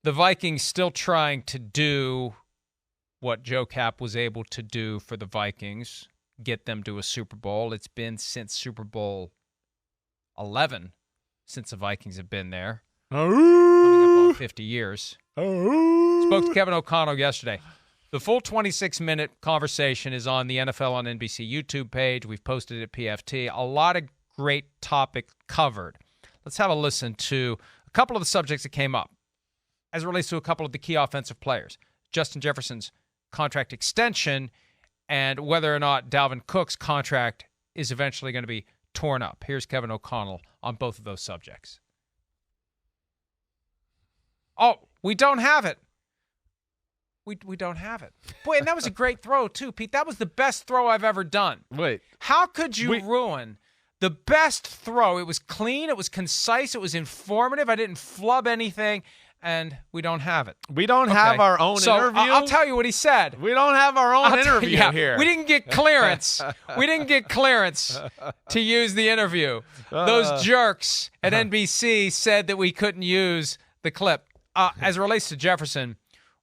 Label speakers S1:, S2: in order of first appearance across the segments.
S1: The Vikings still trying to do what Joe Cap was able to do for the Vikings, get them to a Super Bowl. It's been since Super Bowl 11 since the Vikings have been there. Coming up on 50 years. Spoke to Kevin O'Connell yesterday. The full 26-minute conversation is on the NFL on NBC YouTube page. We've posted it at PFT. A lot of great topic covered. Let's have a listen to a couple of the subjects that came up as it relates to a couple of the key offensive players. Justin Jefferson's contract extension and whether or not Dalvin Cook's contract is eventually going to be torn up. Here's Kevin O'Connell on both of those subjects. Oh, we don't have it. We don't have it. Boy, and that was a great throw, too, Pete. That was the best throw I've ever done.
S2: Wait.
S1: How could you ruin the best throw? It was clean. It was concise. It was informative. I didn't flub anything, and we don't have it.
S2: We don't have our own interview?
S1: I'll tell you what he said.
S2: We don't have our own interview here.
S1: We didn't get clearance. To use the interview. Those jerks at NBC said that we couldn't use the clip. As it relates to Jefferson,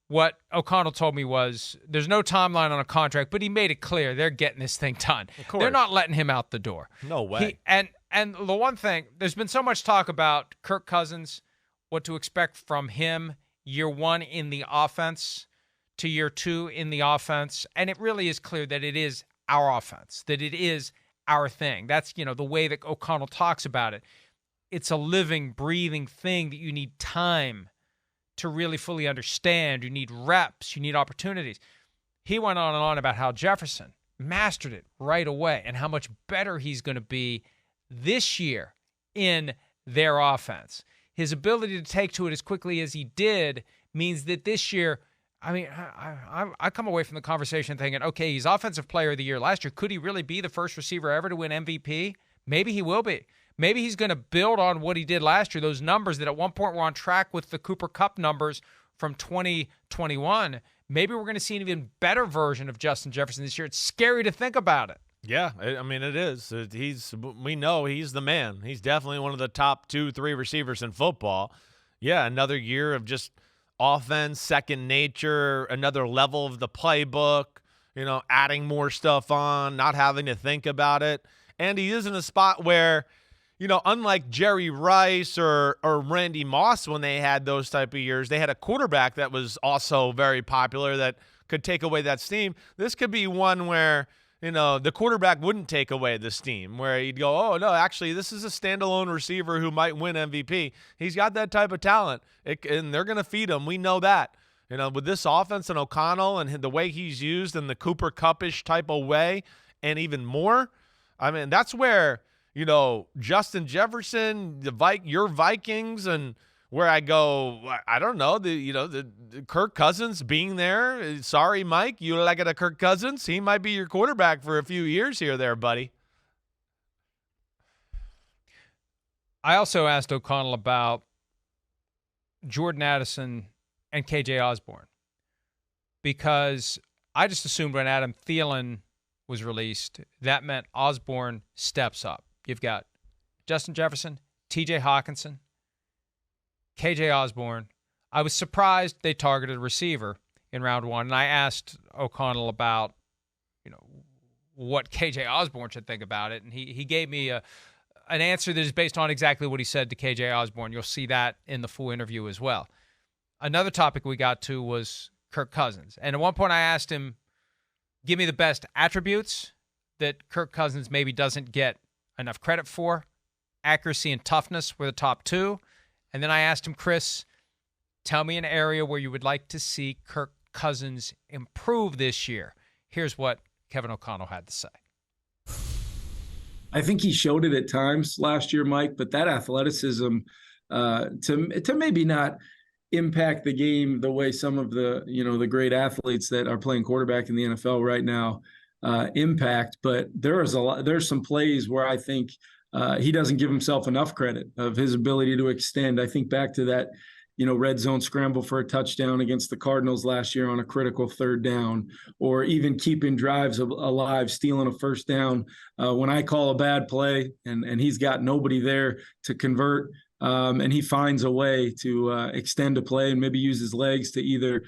S1: what O'Connell told me was there's no timeline on a contract, but he made it clear they're getting this thing done.
S2: Of course.
S1: They're not letting him out the door.
S2: No way.
S1: And the one thing, there's been so much talk about Kirk Cousins, what to expect from him year one in the offense to year two in the offense, and it really is clear that it is our offense, that it is our thing. That's, the way that O'Connell talks about it. It's a living, breathing thing that you need time to really fully understand. You need reps. You need opportunities. He went on and on about how Jefferson mastered it right away and how much better he's going to be this year in their offense. His ability to take to it as quickly as he did means that this year, I come away from the conversation thinking, okay, he's Offensive Player of the Year last year. Could he really be the first receiver ever to win MVP? Maybe he will be. Maybe he's going to build on what he did last year, those numbers that at one point were on track with the Cooper Kupp numbers from 2021. Maybe we're going to see an even better version of Justin Jefferson this year. It's scary to think about it.
S2: Yeah, it is. We know he's the man. He's definitely one of the top 2-3 receivers in football. Yeah, another year of just offense, second nature, another level of the playbook, adding more stuff on, not having to think about it. And he is in a spot where, unlike Jerry Rice or Randy Moss when they had those type of years, they had a quarterback that was also very popular that could take away that steam. This could be one where, the quarterback wouldn't take away the steam, where he'd go, oh, no, actually, this is a standalone receiver who might win MVP. He's got that type of talent, and they're going to feed him. We know that. With this offense and O'Connell and the way he's used in the Cooper Kupp-ish type of way and even more, that's where – Justin Jefferson, your Vikings, and where I go, I don't know, the Kirk Cousins being there. Sorry, Mike, you like it a Kirk Cousins? He might be your quarterback for a few years here, there, buddy.
S1: I also asked O'Connell about Jordan Addison and KJ Osborne because I just assumed when Adam Thielen was released, that meant Osborne steps up. You've got Justin Jefferson, TJ Hawkinson, KJ Osborne. I was surprised they targeted a receiver in round one, and I asked O'Connell about, what KJ Osborne should think about it, and he gave me an answer that is based on exactly what he said to KJ Osborne. You'll see that in the full interview as well. Another topic we got to was Kirk Cousins, and at one point I asked him, give me the best attributes that Kirk Cousins maybe doesn't get enough credit for. Accuracy and toughness were the top two. And then I asked him, Chris, tell me an area where you would like to see Kirk Cousins improve this year. Here's what Kevin O'Connell had to say.
S3: I think he showed it at times last year, Mike, but that athleticism to maybe not impact the game the way some of the great athletes that are playing quarterback in the NFL right now impact, but there's some plays where I think he doesn't give himself enough credit of his ability to extend. I think back to that, red zone scramble for a touchdown against the Cardinals last year on a critical third down, or even keeping drives alive, stealing a first down. When I call a bad play and he's got nobody there to convert, and he finds a way to extend a play and maybe use his legs to either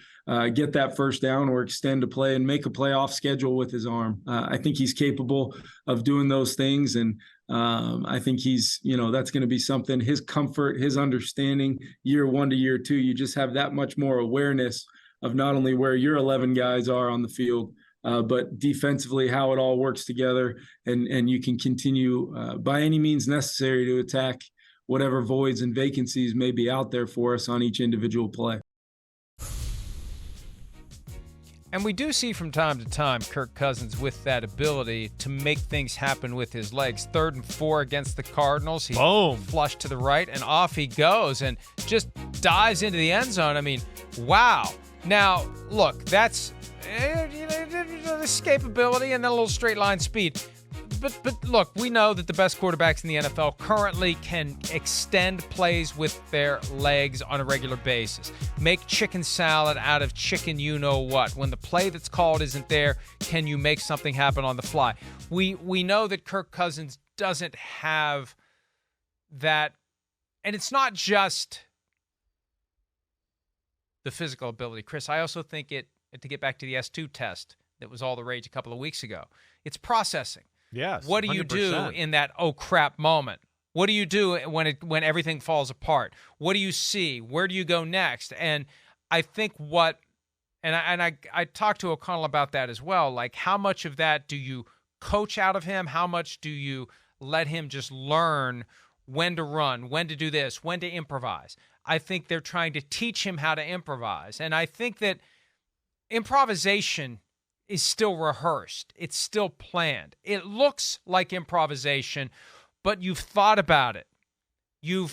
S3: get that first down or extend a play and make a play off schedule with his arm. I think he's capable of doing those things, and I think he's, that's going to be something, his comfort, his understanding, year 1 to year 2, you just have that much more awareness of not only where your 11 guys are on the field, but defensively, how it all works together, and you can continue by any means necessary to attack whatever voids and vacancies may be out there for us on each individual play.
S1: And we do see from time to time Kirk Cousins with that ability to make things happen with his legs. 3rd and 4 against the Cardinals. He flushed to the right, and off he goes and just dives into the end zone. I mean, wow. Now, look, that's escapability and then a little straight line speed. But look, we know that the best quarterbacks in the NFL currently can extend plays with their legs on a regular basis. Make chicken salad out of chicken you-know-what. When the play that's called isn't there, can you make something happen on the fly? We know that Kirk Cousins doesn't have that, and it's not just the physical ability. Chris, I also think to get back to the S2 test that was all the rage a couple of weeks ago, it's processing.
S2: Yes.
S1: What do you do in that oh crap moment? What do you do when everything falls apart? What do you see? Where do you go next? And I think I talked to O'Connell about that as well. Like, how much of that do you coach out of him? How much do you let him just learn when to run, when to do this, when to improvise? I think they're trying to teach him how to improvise. And I think that improvisation is still rehearsed. It's still planned. It looks like improvisation, but you've thought about it. You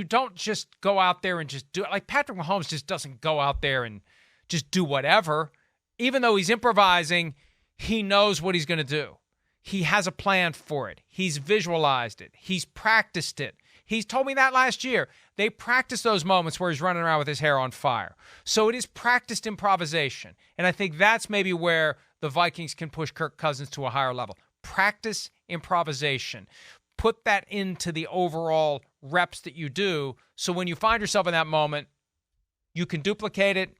S1: don't just go out there and just do it. Like Patrick Mahomes just doesn't go out there and just do whatever. Even though he's improvising, he knows what he's going to do. He has a plan for it. He's visualized it. He's practiced it. He's told me that last year. They practice those moments where he's running around with his hair on fire. So it is practiced improvisation. And I think that's maybe where the Vikings can push Kirk Cousins to a higher level. Practice improvisation. Put that into the overall reps that you do, so when you find yourself in that moment, you can duplicate it,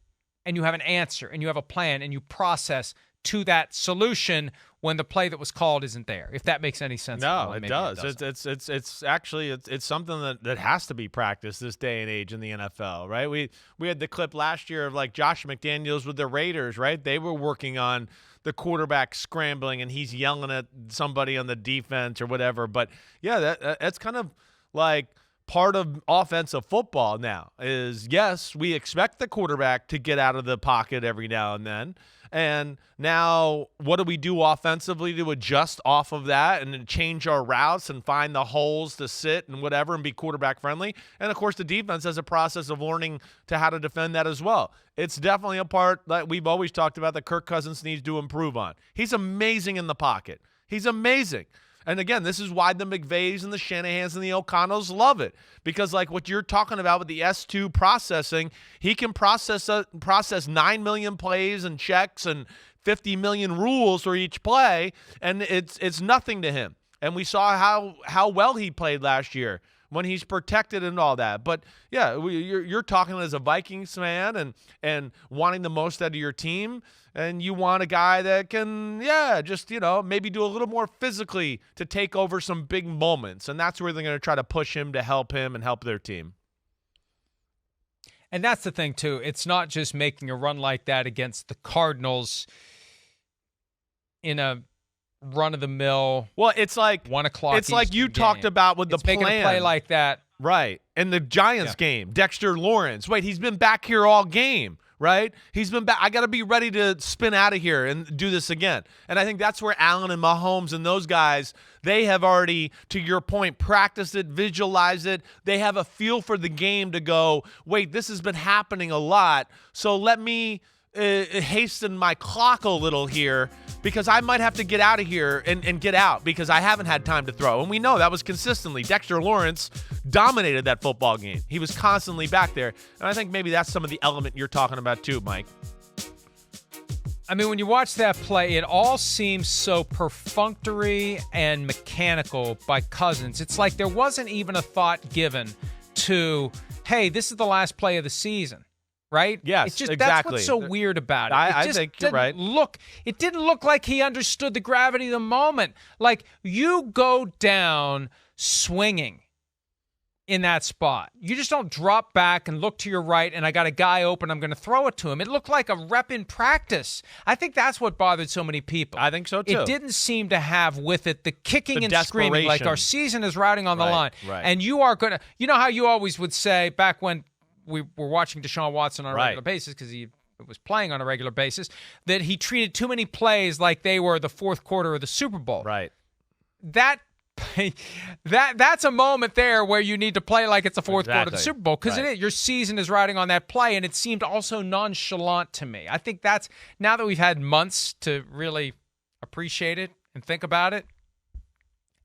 S1: and you have an answer, and you have a plan, and you process to that solution when the play that was called isn't there, if that makes any sense.
S2: No, it does. It's actually something that has to be practiced this day and age in the NFL, right? We had the clip last year of like Josh McDaniels with the Raiders, right? They were working on the quarterback scrambling and he's yelling at somebody on the defense or whatever. But yeah, that's kind of like part of offensive football now is, yes, we expect the quarterback to get out of the pocket every now and then. And now what do we do offensively to adjust off of that and then change our routes and find the holes to sit and whatever and be quarterback friendly? And, of course, the defense has a process of learning to how to defend that as well. It's definitely a part that we've always talked about that Kirk Cousins needs to improve on. He's amazing in the pocket. He's amazing. And, again, this is why the McVays and the Shanahans and the O'Connells love it, because, like what you're talking about with the S2 processing, he can process 9 million plays and checks and 50 million rules for each play, and it's nothing to him. And we saw how well he played last year when he's protected and all that. But, yeah, you're talking as a Vikings fan and wanting the most out of your team, and you want a guy that can, just, maybe do a little more physically to take over some big moments. And that's where they're going to try to push him to help him and help their team.
S1: And that's the thing, too. It's not just making a run like that against the Cardinals in a run-of-the-mill.
S2: Well, it's like
S1: 1 o'clock.
S2: It's like you talked about with the plan.
S1: Making a play like that.
S2: Right. In the Giants game, Dexter Lawrence. Wait, he's been back here all game. Right? He's been back. I got to be ready to spin out of here and do this again. And I think that's where Allen and Mahomes and those guys, they have already, to your point, practiced it, visualized it. They have a feel for the game to go, wait, this has been happening a lot, so let me hasten my clock a little here because I might have to get out of here and get out because I haven't had time to throw. And we know that was consistently. Dexter Lawrence dominated that football game. He was constantly back there. And I think maybe that's some of the element you're talking about too, Mike.
S1: I mean, when you watch that play, it all seems so perfunctory and mechanical by Cousins. It's like there wasn't even a thought given to, hey, this is the last play of the season, right?
S2: Yes,
S1: it's just,
S2: exactly.
S1: That's what's so weird about it.
S2: I think you're right.
S1: It didn't look like he understood the gravity of the moment. Like, you go down swinging in that spot. You just don't drop back and look to your right and I got a guy open, I'm going to throw it to him. It looked like a rep in practice. I think that's what bothered so many people.
S2: I think so too.
S1: It didn't seem to have with it the kicking
S2: The
S1: and screaming like our season is riding on the line.
S2: Right.
S1: And you are going to, you know how you always would say back when we were watching Deshaun Watson on a regular basis because he was playing on a regular basis, that he treated too many plays like they were the fourth quarter of the Super Bowl.
S2: Right.
S1: That's a moment there where you need to play like it's the fourth quarter of the Super Bowl because your season is riding on that play, and it seemed also nonchalant to me. I think that's, now that we've had months to really appreciate it and think about it,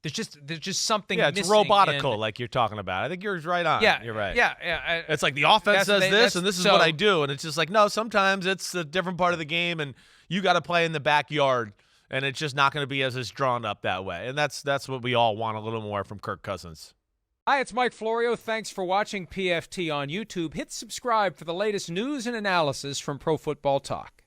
S1: there's just something
S2: it's
S1: missing
S2: robotical like you're talking about. I think you're right on.
S1: Yeah,
S2: you're right.
S1: Yeah.
S2: It's like the offense does this, and this is
S1: so,
S2: what I do, and it's just like, no, sometimes it's a different part of the game, and you got to play in the backyard. And it's just not going to be as drawn up that way. And that's what we all want a little more from Kirk Cousins.
S1: Hi, it's Mike Florio. Thanks for watching PFT on YouTube. Hit subscribe for the latest news and analysis from Pro Football Talk.